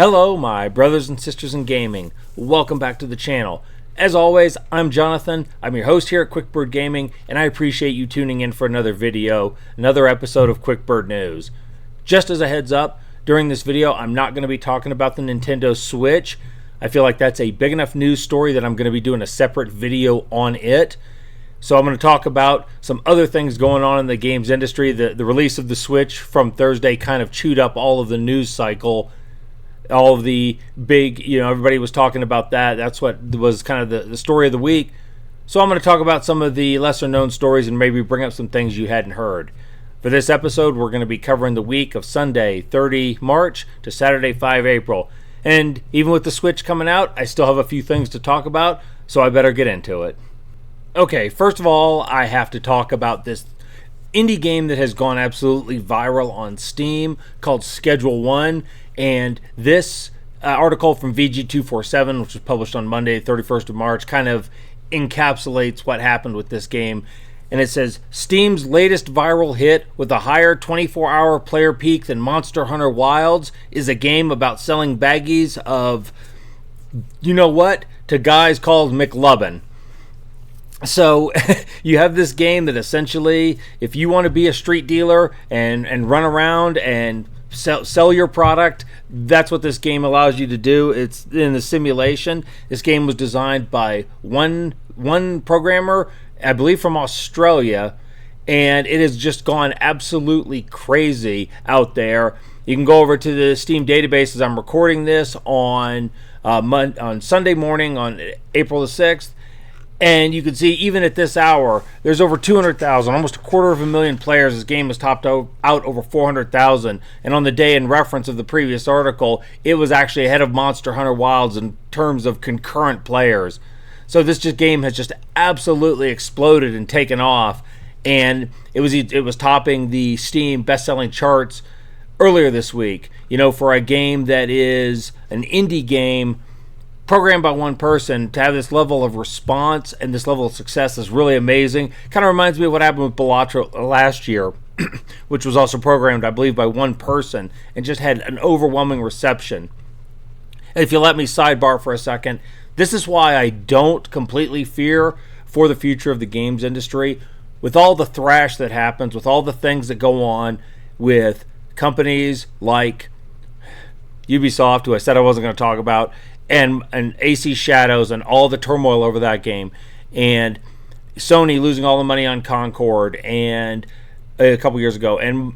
Hello, my brothers and sisters in gaming. Welcome back to the channel. As always, I'm Jonathan. I'm your host here at QuickBird Gaming, and I appreciate you tuning in for another video, another episode of QuickBird News. Just as a heads up, during this video, I'm not going to be talking about the Nintendo Switch. I feel like that's a big enough news story that I'm going to be doing a separate video on it. So I'm going to talk about some other things going on in the games industry. The release of the Switch from Thursday kind of chewed up all of the news cycle. All of the big, everybody was talking about that. That's what was kind of the story of the week. So I'm going to talk about some of the lesser known stories and maybe bring up some things you hadn't heard. For this episode, we're going to be covering the week of Sunday, 30 March to Saturday, 5 April. And even with the Switch coming out, I still have a few things to talk about, so I better get into it. Okay, first of all, I have to talk about this indie game that has gone absolutely viral on Steam called Schedule 1. And this article from VG247, which was published on Monday, 31st of March, kind of encapsulates what happened with this game. And it says, Steam's latest viral hit with a higher 24-hour player peak than Monster Hunter Wilds is a game about selling baggies of, to guys called McLubbin. So you have this game that essentially, if you want to be a street dealer and run around and sell your product, that's what this game allows you to do. It's in the simulation. This game was designed by one programmer, I believe from Australia, and it has just gone absolutely crazy out there. You can go over to the Steam database as I'm recording this on Sunday morning on April the 6th. And you can see, even at this hour, there's over 200,000, almost 250,000 players. This game has topped out over 400,000. And on the day in reference of the previous article, it was actually ahead of Monster Hunter Wilds in terms of concurrent players. So this game has just absolutely exploded and taken off. And it was topping the Steam best-selling charts earlier this week. For a game that is an indie game programmed by one person, to have this level of response and this level of success is really amazing. Kind of reminds me of what happened with Balatro last year, which was also programmed, I believe, by one person and just had an overwhelming reception. And if you let me sidebar for a second, this is why I don't completely fear for the future of the games industry. With all the thrash that happens, with all the things that go on with companies like Ubisoft, who I said I wasn't going to talk about, and AC Shadows and all the turmoil over that game, and Sony losing all the money on Concord and a couple years ago, and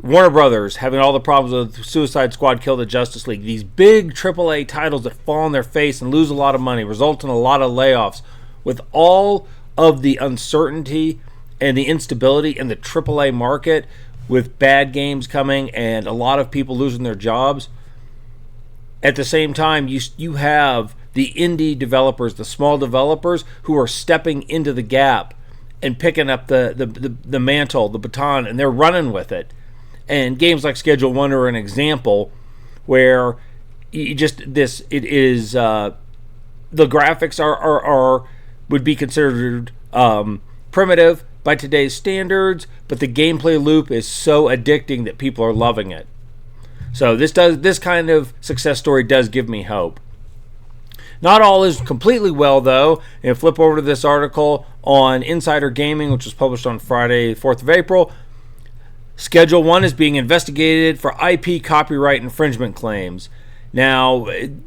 Warner Brothers having all the problems with Suicide Squad, Kill the Justice League. These big AAA titles that fall on their face and lose a lot of money, result in a lot of layoffs. With all of the uncertainty and the instability in the AAA market, with bad games coming and a lot of people losing their jobs, at the same time, you have the indie developers, the small developers, who are stepping into the gap and picking up the mantle, the baton, and they're running with it. And games like Schedule 1 are an example where the graphics are would be considered primitive by today's standards, but the gameplay loop is so addicting that people are loving it. So this kind of success story does give me hope. Not all is completely well, though. And flip over to this article on Insider Gaming, which was published on Friday, 4th of April. Schedule 1 is being investigated for IP copyright infringement claims. Now,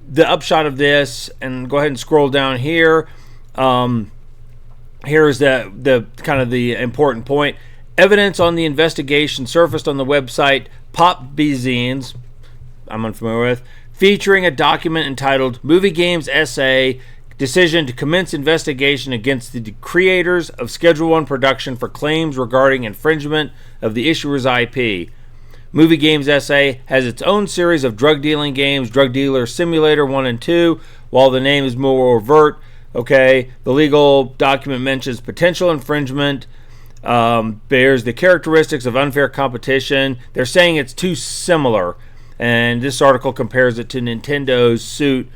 the upshot of this, and go ahead and scroll down here. Here's the kind of the important point. Evidence on the investigation surfaced on the website Pop Bezines, I'm unfamiliar with, featuring a document entitled Movie Games Essay Decision to Commence Investigation Against the Creators of Schedule 1 Production for Claims Regarding Infringement of the Issuer's IP. Movie Games Essay has its own series of drug dealing games, Drug Dealer Simulator 1 and 2, while the name is more overt. Okay, the legal document mentions potential infringement, bears the characteristics of unfair competition. They're saying it's too similar, and this article compares it to Nintendo's suit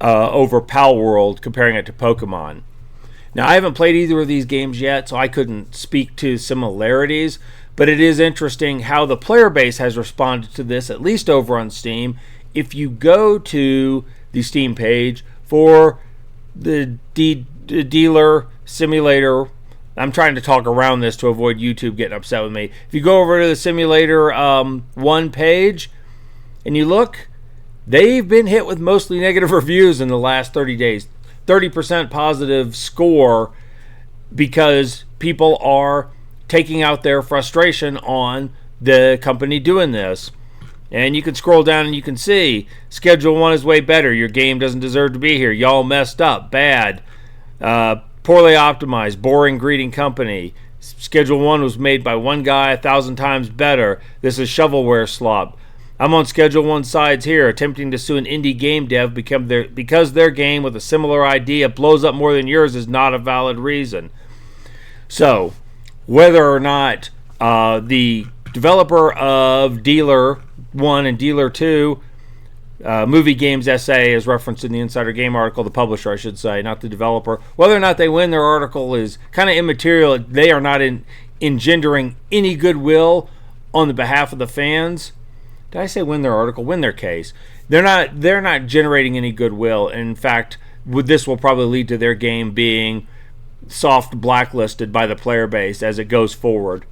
over Pal World, comparing it to Pokemon. Now, I haven't played either of these games yet, so I couldn't speak to similarities, but it is interesting how the player base has responded to this, at least over on Steam, if you go to the Steam page for the dealer simulator, I'm trying to talk around this to avoid YouTube getting upset with me. If you go over to the simulator 1 page and you look, they've been hit with mostly negative reviews in the last 30 days. 30% positive score because people are taking out their frustration on the company doing this. And you can scroll down and you can see Schedule 1 is way better. Your game doesn't deserve to be here. Y'all messed up. Bad. Poorly optimized. Boring greeting company. Schedule 1 was made by one guy 1,000 times better. This is shovelware slop. I'm on Schedule 1 sides here, attempting to sue an indie game dev because their game with a similar idea blows up more than yours is not a valid reason. So, whether or not the developer of Dealer 1 and Dealer 2, Movie Games SA is referenced in the Insider Game article, the publisher I should say, not the developer, whether or not they win their article is kind of immaterial. They are not engendering any goodwill on the behalf of the fans. Did I say win their article? Win their case. They're not generating any goodwill. In fact, this will probably lead to their game being soft blacklisted by the player base as it goes forward.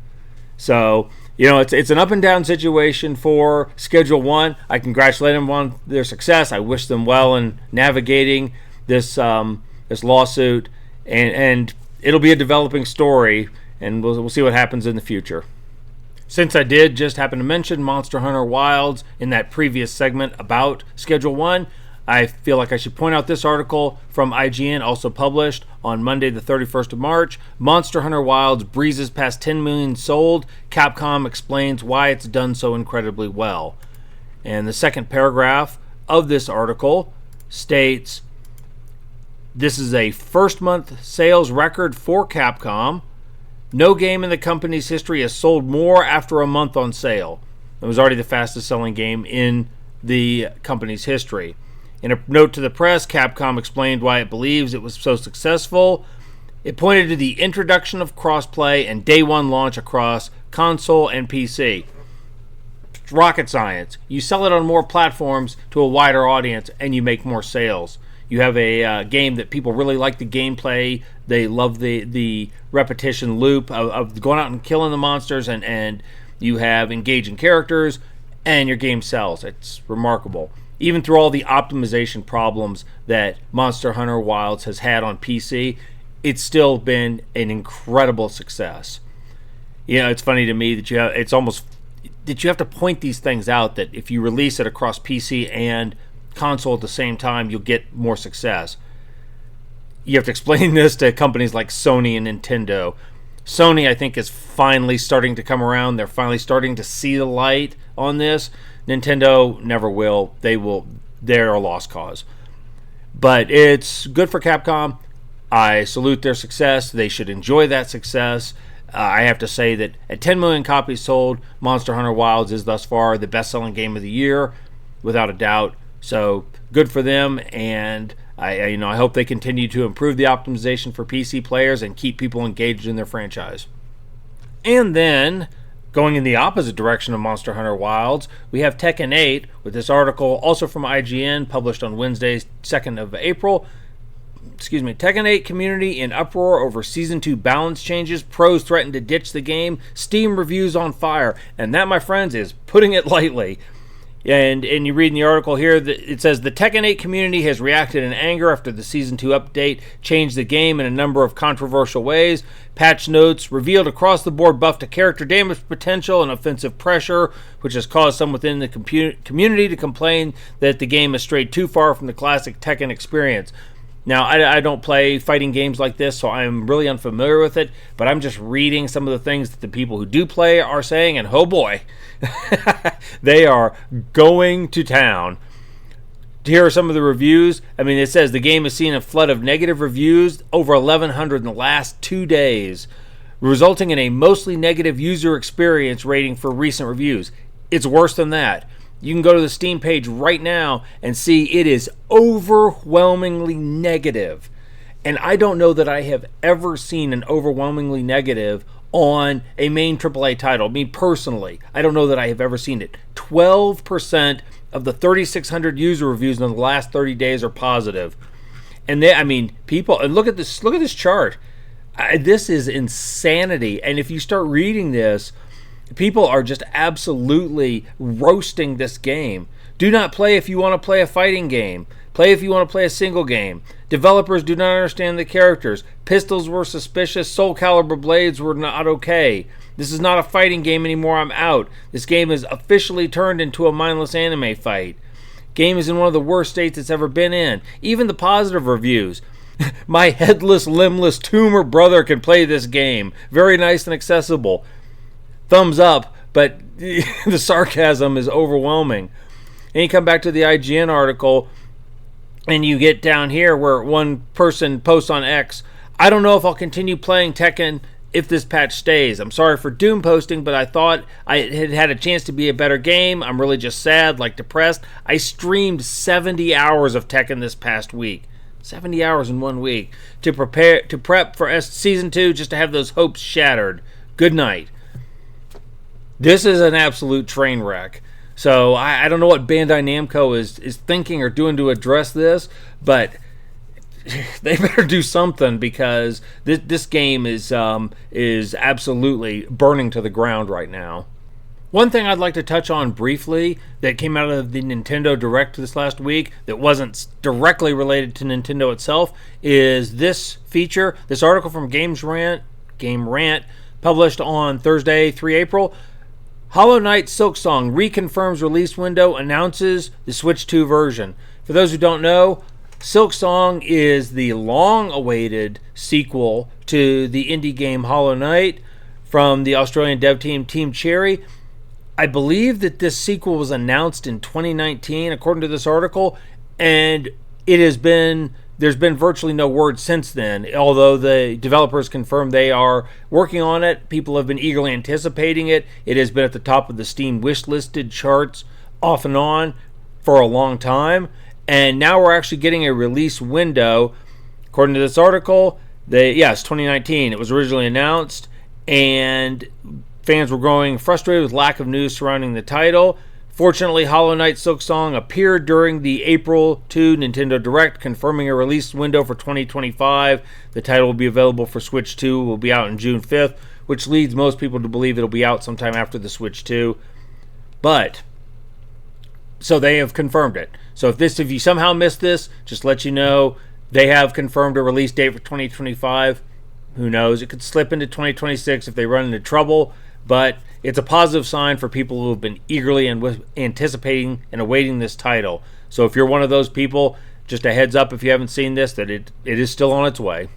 So, it's an up and down situation for Schedule 1. I congratulate them on their success. I wish them well in navigating this lawsuit, and it'll be a developing story, and we'll see what happens in the future. Since I did just happen to mention Monster Hunter Wilds in that previous segment about Schedule 1, I feel like I should point out this article from IGN, also published on Monday the 31st of March. Monster Hunter Wilds breezes past 10 million sold. Capcom explains why it's done so incredibly well. And the second paragraph of this article states, this is a first month sales record for Capcom. No game in the company's history has sold more after a month on sale. It was already the fastest selling game in the company's history. In a note to the press, Capcom explained why it believes it was so successful. It pointed to the introduction of crossplay and day one launch across console and PC. Rocket science. You sell it on more platforms to a wider audience and you make more sales. You have a game that people really like the gameplay. They love the repetition loop of going out and killing the monsters, and you have engaging characters, and your game sells. It's remarkable. Even through all the optimization problems that Monster Hunter Wilds has had on PC, it's still been an incredible success. It's funny to me that you have to point these things out, that if you release it across PC and console at the same time, you'll get more success. You have to explain this to companies like Sony and Nintendo. Sony, I think, is finally starting to come around. They're finally starting to see the light on this. Nintendo never will. They're a lost cause. But it's good for Capcom. I salute their success. They should enjoy that success. I have to say that at 10 million copies sold, Monster Hunter Wilds is thus far the best-selling game of the year, without a doubt. So good for them, and I hope they continue to improve the optimization for PC players and keep people engaged in their franchise. And then, going in the opposite direction of Monster Hunter Wilds, we have Tekken 8 with this article also from IGN, published on Wednesday, 2nd of April. Tekken 8 community in uproar over Season 2 balance changes. Pros threaten to ditch the game. Steam reviews on fire. And that, my friends, is putting it lightly. And you read in the article here that it says the Tekken 8 community has reacted in anger after the Season 2 update changed the game in a number of controversial ways. Patch notes revealed across-the-board buff to character damage potential and offensive pressure, which has caused some within the community to complain that the game has strayed too far from the classic Tekken experience. Now, I don't play fighting games like this, so I'm really unfamiliar with it, but I'm just reading some of the things that the people who do play are saying, and oh boy, they are going to town. Here are some of the reviews. It says the game has seen a flood of negative reviews, over 1,100 in the last 2 days, resulting in a mostly negative user experience rating for recent reviews. It's worse than that. You can go to the Steam page right now and see it is overwhelmingly negative. And I don't know that I have ever seen an overwhelmingly negative on a main AAA title. Personally, I don't know that I have ever seen it. 12% of the 3,600 user reviews in the last 30 days are positive. And they, I mean, people, and look at this chart. This is insanity. And if you start reading this, people are just absolutely roasting this game. Do not play if you want to play a fighting game. Play if you want to play a single game. Developers do not understand the characters. Pistols were suspicious. Soul Calibur blades were not okay. This is not a fighting game anymore. I'm out. This game is officially turned into a mindless anime fight. Game is in one of the worst states it's ever been in. Even the positive reviews. My headless, limbless tumor brother can play this game. Very nice and accessible. Thumbs up, but the sarcasm is overwhelming. And you come back to the IGN article, and you get down here where one person posts on X, I don't know if I'll continue playing Tekken if this patch stays. I'm sorry for doom posting, but I thought I had a chance to be a better game. I'm really just sad, like depressed. I streamed 70 hours of Tekken this past week. 70 hours in 1 week to prep for Season 2 just to have those hopes shattered. Good night. This is an absolute train wreck. So I don't know what Bandai Namco is thinking or doing to address this, but they better do something because this game is absolutely burning to the ground right now. One thing I'd like to touch on briefly that came out of the Nintendo Direct this last week that wasn't directly related to Nintendo itself is this feature, this article from Game Rant, published on Thursday, 3 April. Knight Silksong reconfirms release window, announces the Switch 2 version. For those who don't know, Silksong is the long-awaited sequel to the indie game Hollow Knight from the Australian dev team Team Cherry. I believe that this sequel was announced in 2019, according to this article, and there's been virtually no word since then. Although the developers confirmed they are working on it, people have been eagerly anticipating it. It has been at the top of the Steam wishlisted charts off and on for a long time, and now we're actually getting a release window. According to this article, it's 2019. It was originally announced, and fans were growing frustrated with lack of news surrounding the title. Fortunately, Knight Silksong appeared during the April 2 Nintendo Direct, confirming a release window for 2025. The title will be available for Switch 2, will be out on June 5th, which leads most people to believe it'll be out sometime after the Switch 2. But, so they have confirmed it. So if you somehow missed this, just let you know, they have confirmed a release date for 2025. Who knows? It could slip into 2026 if they run into trouble. But it's a positive sign for people who have been eagerly anticipating and awaiting this title. So if you're one of those people, just a heads up if you haven't seen this, that it is still on its way.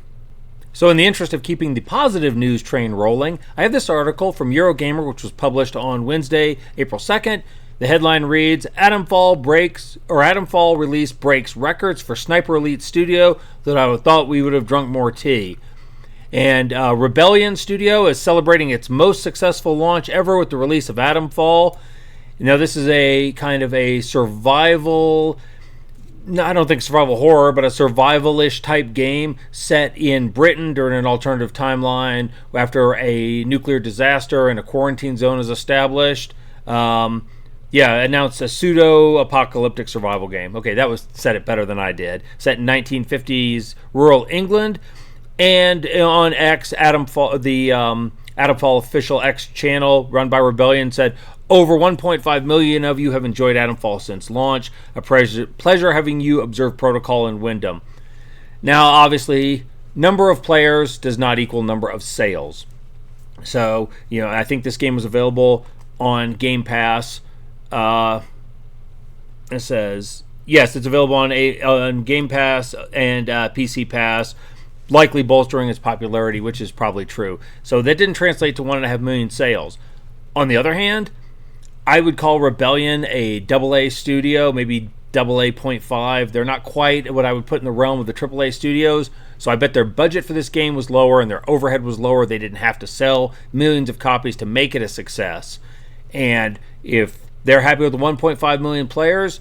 So in the interest of keeping the positive news train rolling, I have this article from Eurogamer, which was published on Wednesday, April 2nd. The headline reads, Atomfall release breaks records for Sniper Elite Studio that I thought we would have drunk more tea. And Rebellion Studio is celebrating its most successful launch ever with the release of Atomfall. Now, this is a kind of a survival, I don't think survival horror, but a survival-ish type game set in Britain during an alternative timeline after a nuclear disaster and a quarantine zone is established. Announced a pseudo-apocalyptic survival game. Okay, that said it better than I did. Set in 1950s rural England. And on X, Atomfall, the Atomfall official X channel run by Rebellion said, over 1.5 million of you have enjoyed Atomfall since launch. A pleasure having you observe protocol in Wyndham. Now, obviously, number of players does not equal number of sales. So, I think this game was available on Game Pass. It says, yes, it's available on Game Pass and PC Pass, likely bolstering its popularity, which is probably true. So that didn't translate to 1.5 million sales. On the other hand, I would call Rebellion a AA studio, maybe AA.5. They're not quite what I would put in the realm of the AAA studios, so I bet their budget for this game was lower and their overhead was lower. They didn't have to sell millions of copies to make it a success. And if they're happy with the 1.5 million players,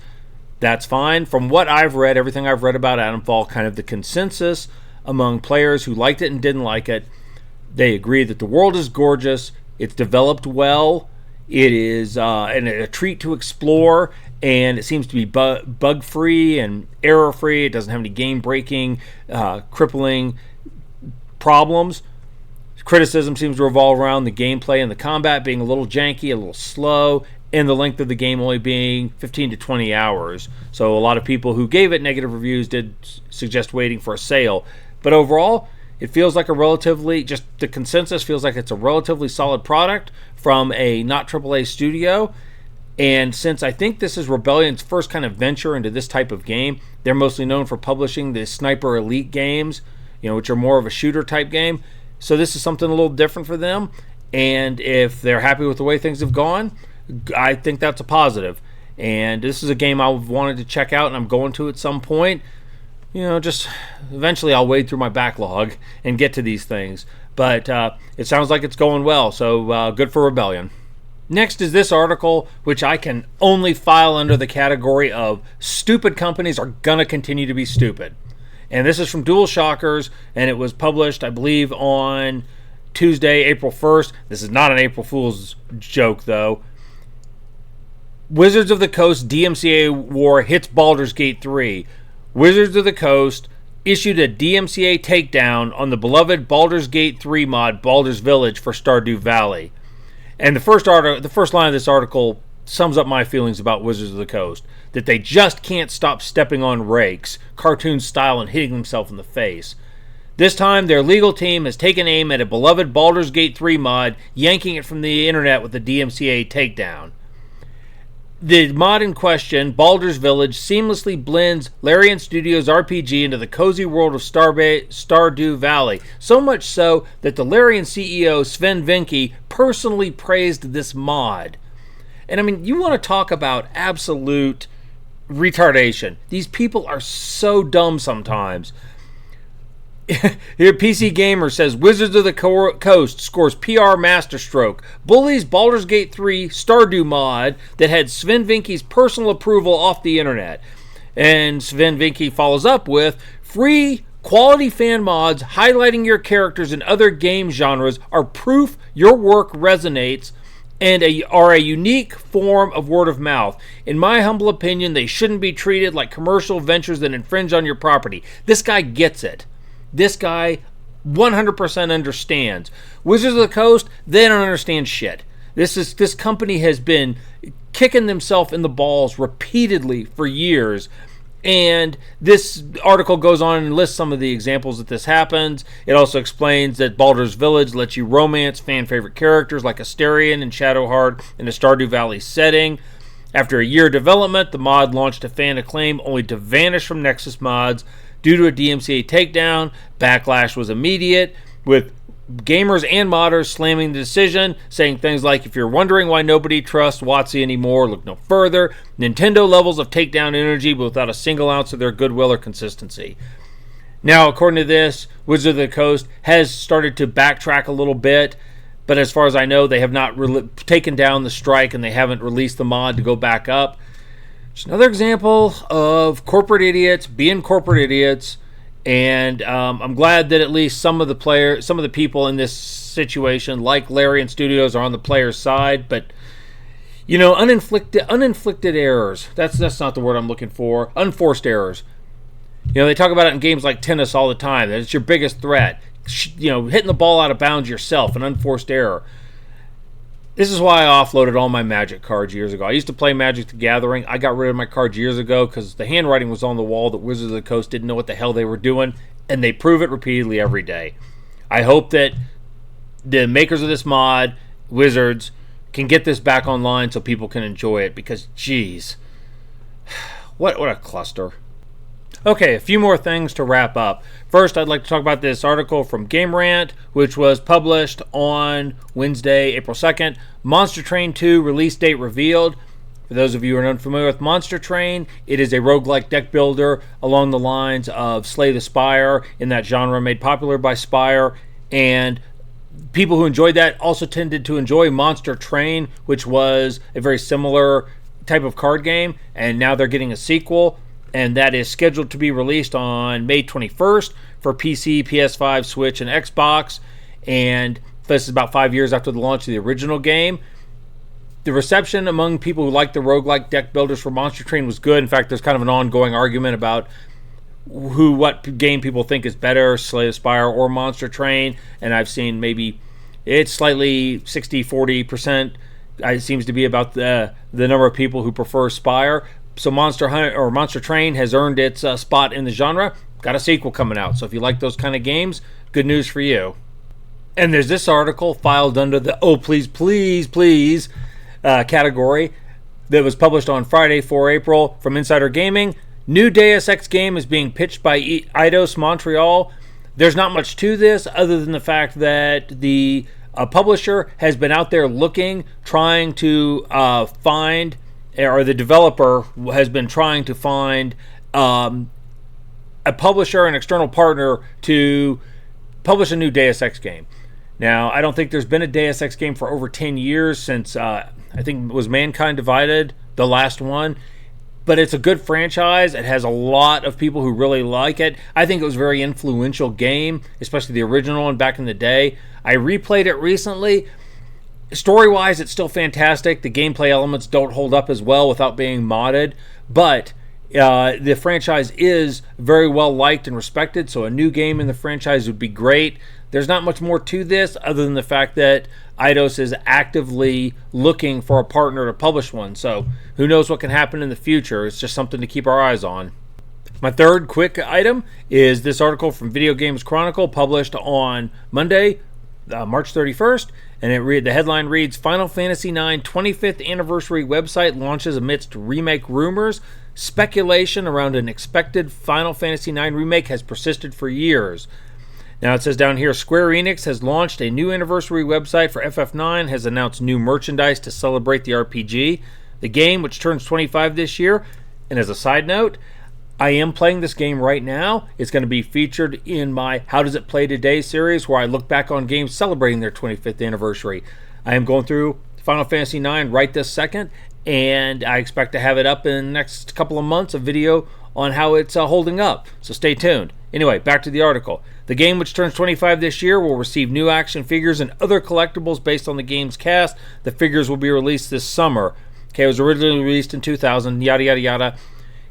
that's fine. From what I've read, everything I've read about Atomfall, kind of the consensus among players who liked it and didn't like it, they agree that the world is gorgeous, it's developed well, it is a treat to explore, and it seems to be bug-free and error-free. It doesn't have any game-breaking, crippling problems. Criticism seems to revolve around the gameplay and the combat being a little janky, a little slow, and the length of the game only being 15 to 20 hours. So a lot of people who gave it negative reviews did suggest waiting for a sale. But overall, it feels like the consensus feels like it's a relatively solid product from a not AAA studio. And since I think this is Rebellion's first kind of venture into this type of game, they're mostly known for publishing the Sniper Elite games, which are more of a shooter type game. So this is something a little different for them. And if they're happy with the way things have gone, I think that's a positive. And this is a game I've wanted to check out, and I'm going to at some point. Just eventually I'll wade through my backlog and get to these things. But it sounds like it's going well, so good for Rebellion. Next is this article, which I can only file under the category of stupid companies are going to continue to be stupid. And this is from Dual Shockers, and it was published, I believe, on Tuesday, April 1st. This is not an April Fool's joke, though. Wizards of the Coast DMCA war hits Baldur's Gate 3. Wizards of the Coast issued a DMCA takedown on the beloved Baldur's Gate 3 mod, Baldur's Village, for Stardew Valley. And the first line of this article sums up my feelings about Wizards of the Coast. That they just can't stop stepping on rakes, cartoon style, and hitting themselves in the face. This time, their legal team has taken aim at a beloved Baldur's Gate 3 mod, yanking it from the internet with a DMCA takedown. The mod in question, Baldur's Village, seamlessly blends Larian Studios' RPG into the cozy world of Stardew Valley, so much so that the Larian CEO, Sven Vinke, personally praised this mod. And I mean, you want to talk about absolute retardation. These people are so dumb sometimes. Here, PC Gamer says, Wizards of the Coast scores PR masterstroke. Bullies Baldur's Gate 3 Stardew mod that had Sven Vinke's personal approval off the internet. And Sven Vinke follows up with, free quality fan mods highlighting your characters in other game genres are proof your work resonates and are a unique form of word of mouth. In my humble opinion, they shouldn't be treated like commercial ventures that infringe on your property. This guy gets it. This guy 100% understands. Wizards of the Coast, they don't understand shit. This company has been kicking themselves in the balls repeatedly for years. And this article goes on and lists some of the examples that this happens. It also explains that Baldur's Village lets you romance fan-favorite characters like Astarion and Shadowheart in a Stardew Valley setting. After a year of development, the mod launched to fan acclaim only to vanish from Nexus Mods due to a DMCA takedown. Backlash was immediate, with gamers and modders slamming the decision, saying things like, if you're wondering why nobody trusts WotC anymore, look no further. Nintendo levels of takedown energy but without a single ounce of their goodwill or consistency. Now, according to this, Wizards of the Coast has started to backtrack a little bit, but as far as I know, they have not taken down the strike and they haven't released the mod to go back up. Just another example of corporate idiots being corporate idiots. And I'm glad that at least some of the people in this situation, like Larian Studios, are on the player's side. But uninflicted errors. That's not the word I'm looking for. Unforced errors. They talk about it in games like tennis all the time. That it's your biggest threat. Hitting the ball out of bounds yourself, an unforced error. This is why I offloaded all my Magic cards years ago. I used to play Magic the Gathering. I got rid of my cards years ago because the handwriting was on the wall that Wizards of the Coast didn't know what the hell they were doing, and they prove it repeatedly every day. I hope that the makers of this mod, Wizards, can get this back online so people can enjoy it because, geez, what a cluster. Okay, a few more things to wrap up. First, I'd like to talk about this article from Game Rant, which was published on Wednesday, April 2nd. Monster Train 2 release date revealed. For those of you who are unfamiliar with Monster Train, it is a roguelike deck builder along the lines of Slay the Spire, in that genre made popular by Spire. And people who enjoyed that also tended to enjoy Monster Train, which was a very similar type of card game. And now they're getting a sequel. And that is scheduled to be released on May 21st for PC, PS5, Switch, and Xbox. And this is about 5 years after the launch of the original game. The reception among people who like the roguelike deck builders for Monster Train was good. In fact, there's kind of an ongoing argument about what game people think is better, Slay the Spire or Monster Train. And I've seen maybe it's slightly 60-40%. It seems to be about the number of people who prefer Spire. So Monster Train has earned its spot in the genre. Got a sequel coming out. So if you like those kind of games, good news for you. And there's this article filed under the "Oh Please Please Please" category that was published on Friday, 4 April, from Insider Gaming. New Deus Ex game is being pitched by Eidos Montreal. There's not much to this other than the fact that the publisher has been out there looking, trying to find, or the developer has been trying to find a publisher, an external partner to publish a new Deus Ex game. Now, I don't think there's been a Deus Ex game for over 10 years since, I think it was Mankind Divided, the last one. But it's a good franchise. It has a lot of people who really like it. I think it was a very influential game, especially the original one back in the day. I replayed it recently. Story-wise, it's still fantastic. The gameplay elements don't hold up as well without being modded. But the franchise is very well liked and respected, so a new game in the franchise would be great. There's not much more to this other than the fact that Eidos is actively looking for a partner to publish one. So who knows what can happen in the future. It's just something to keep our eyes on. My third quick item is this article from Video Games Chronicle published on Monday, March 31st. And the headline reads, Final Fantasy IX 25th Anniversary website launches amidst remake rumors. Speculation around an expected Final Fantasy IX remake has persisted for years. Now it says down here, Square Enix has launched a new anniversary website for FF9, has announced new merchandise to celebrate the RPG. The game, which turns 25 this year, and as a side note, I am playing this game right now. It's going to be featured in my How Does It Play Today series, where I look back on games celebrating their 25th anniversary. I am going through Final Fantasy IX right this second, and I expect to have it up in the next couple of months, a video on how it's holding up. So stay tuned. Anyway, back to the article. The game, which turns 25 this year, will receive new action figures and other collectibles based on the game's cast. The figures will be released this summer. Okay, it was originally released in 2000, yada, yada, yada.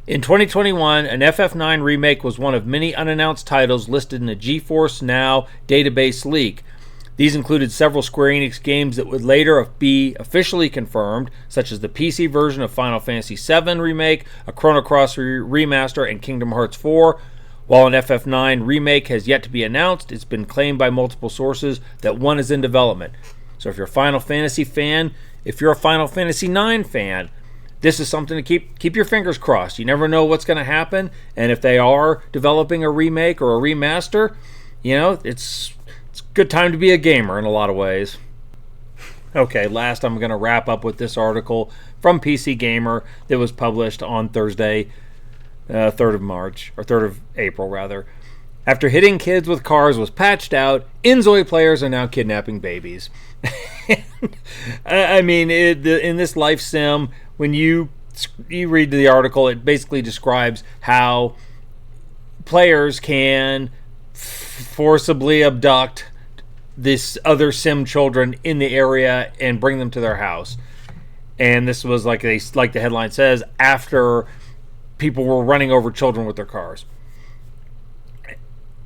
In 2021, an FF9 remake was one of many unannounced titles listed in a GeForce Now database leak. These included several Square Enix games that would later be officially confirmed, such as the PC version of Final Fantasy VII Remake, a Chrono Cross remaster, and Kingdom Hearts 4. While an FF9 remake has yet to be announced, it's been claimed by multiple sources that one is in development. So if you're a Final Fantasy fan, if you're a Final Fantasy IX fan, this is something to keep your fingers crossed. You never know what's going to happen, and if they are developing a remake or a remaster, you know, it's a good time to be a gamer in a lot of ways. Okay, last I'm going to wrap up with this article from PC Gamer that was published on Thursday, 3rd of March, or 3rd of April, rather. After hitting kids with cars was patched out, Inzoi players are now kidnapping babies. I mean, in this life sim, when you read the article, it basically describes how players can forcibly abduct this other sim children in the area and bring them to their house. And this was like the headline says, after people were running over children with their cars.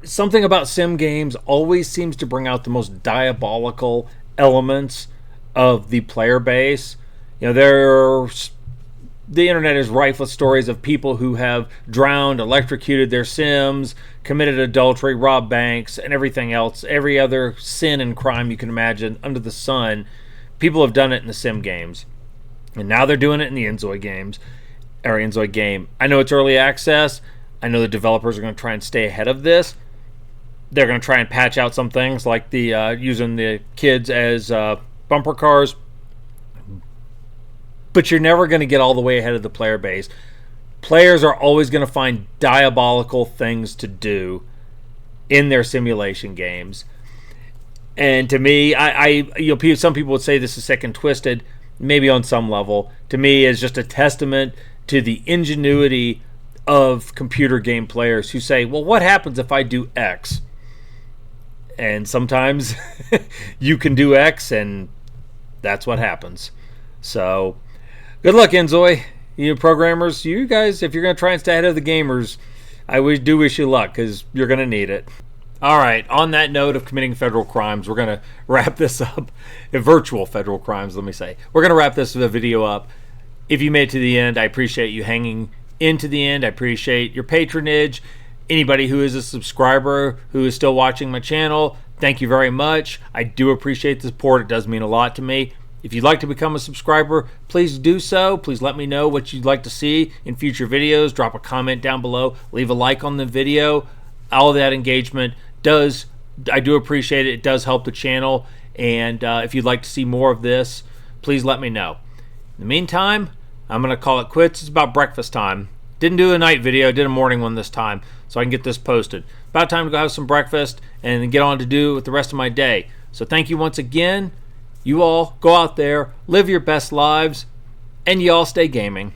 Something about sim games always seems to bring out the most diabolical elements of the player base. You know, the internet is rife with stories of people who have drowned, electrocuted their sims, committed adultery, robbed banks, and everything else. Every other sin and crime you can imagine under the sun, people have done it in the sim games. And now they're doing it in the Inzoi games, or Inzoi game. I know it's early access. I know the developers are going to try and stay ahead of this. They're going to try and patch out some things like the using the kids as bumper cars. But you're never going to get all the way ahead of the player base. Players are always going to find diabolical things to do in their simulation games. And to me, some people would say this is sick and twisted, maybe on some level. To me, it's just a testament to the ingenuity of computer game players who say, well, what happens if I do X? And sometimes you can do X, and that's what happens. So, good luck, Inzoi. You programmers, you guys, if you're going to try and stay ahead of the gamers, do wish you luck, because you're going to need it. All right, on that note of committing federal crimes, we're going to wrap this up. Virtual federal crimes, let me say. We're going to wrap this video up. If you made it to the end, I appreciate you hanging into the end. I appreciate your patronage. Anybody who is a subscriber who is still watching my channel, thank you very much. I do appreciate the support. It does mean a lot to me. If you'd like to become a subscriber, please do so. Please let me know what you'd like to see in future videos. Drop a comment down below. Leave a like on the video. All of that engagement I do appreciate it. It does help the channel. And if you'd like to see more of this, please let me know. In the meantime, I'm going to call it quits. It's about breakfast time. Didn't do a night video. Did a morning one this time so I can get this posted. About time to go have some breakfast and then get on to do with the rest of my day. So thank you once again. You all go out there, live your best lives, and you all stay gaming.